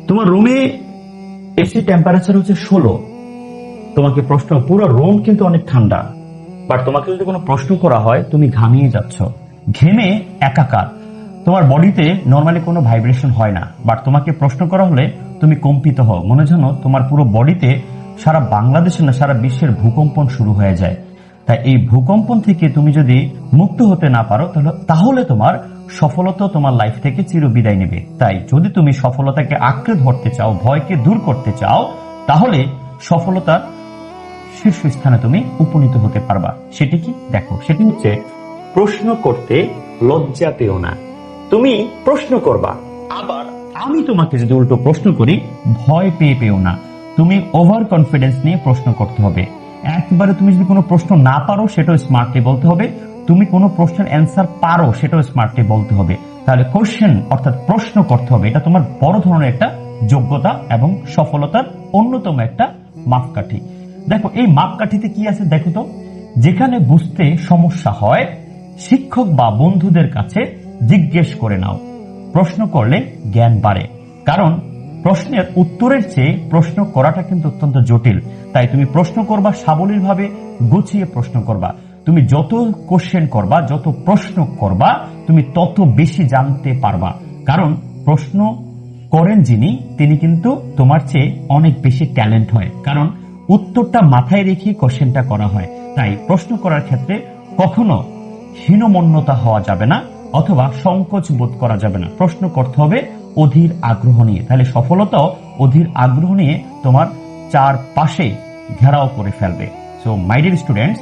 তোমার রুমে AC temperature হচ্ছে 16। তোমাকে প্রশ্ন, পুরো রুম কিন্তু অনেক ঠান্ডা, বাট তোমাকে যদি কোনো প্রশ্ন করা হয় তুমি ঘামিয়ে যাচ্ছ, ঘেমে একাকার, তোমার বডিতে নর্মালি কোনো ভাইব্রেশন হয় না, বাট তোমাকে প্রশ্ন করা হলে তুমি কম্পিত হও, মনে যেন তোমার পুরো বডিতে সারা বাংলাদেশের না সারা বিশ্বের ভূকম্পন শুরু হয়ে যায়। তাই এই ভূকম্পন থেকে তুমি যদি মুক্ত হতে না পারো তাহলে তোমার সফলতা তোমার লাইফ থেকে চিরবিদায় নেবে। তাই যদি তুমি সফলতাকে আঁকড়ে ধরতে চাও, ভয়কে দূর করতে চাও, তাহলে সফলতার শীর্ষস্থানে তুমি উপনীত হতে পারবা। সেটি কি? দেখো, সেটি হচ্ছে প্রশ্ন করতে লজ্জা পেও না। তুমি প্রশ্ন করবা, আবার আমি তোমাকে যদি উল্টো প্রশ্ন করি ভয় পেও না। তুমি ওভার কনফিডেন্স নিয়ে প্রশ্ন করতে হবে। একবারে তুমি যদি কোনো প্রশ্ন না পারো সেটাও স্মার্টলি বলতে হবে, তুমি কোনো প্রশ্নের অ্যান্সার পারো সেটাও স্মার্টলি বলতে হবে। তাহলে কোশ্চেন অর্থাৎ প্রশ্ন করতে হবে, এটা তোমার বড় ধরনের একটা যোগ্যতা এবং সফলতার অন্যতম একটা মাপকাঠি। দেখো এই মাপকাঠিতে কি আছে দেখো তো, যেখানে বুঝতে সমস্যা হয় শিক্ষক বা বন্ধুদের কাছে জিজ্ঞেস করে নাও। প্রশ্ন করলে জ্ঞান বাড়ে, কারণ প্রশ্নের উত্তরের চেয়ে প্রশ্ন করাটা কিন্তু অত্যন্ত জটিল। তাই তুমি প্রশ্ন করবা সাবলীল ভাবে, গুছিয়ে প্রশ্ন করবা। তুমি যত কোশ্চেন করবা, যত প্রশ্ন করবা, তুমি তত বেশি জানতে পারবা। কারণ প্রশ্ন করেন যিনি, তিনি কিন্তু তোমার চেয়ে অনেক বেশি ট্যালেন্ট হয়, কারণ উত্তরটা মাথায় রেখে কোশ্চেনটা করা হয়। তাই প্রশ্ন করার ক্ষেত্রে কখনো হীনমন্যতা হওয়া যাবে না, অথবা সংকোচ বোধ করা যাবে না। প্রশ্ন করতে হবে অধীর আগ্রহ নিয়ে, তাহলে সফলতাও অধীর আগ্রহ নিয়ে তোমার চারপাশে ঘেরাও করে ফেলবে। সো মাই ডিয়ার স্টুডেন্টস,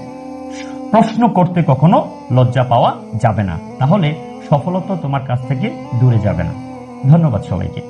প্রশ্ন করতে কখনো লজ্জা পাওয়া যাবে না, তাহলে সফলতা তোমার কাছ থেকে দূরে যাবে না। ধন্যবাদ সবাইকে।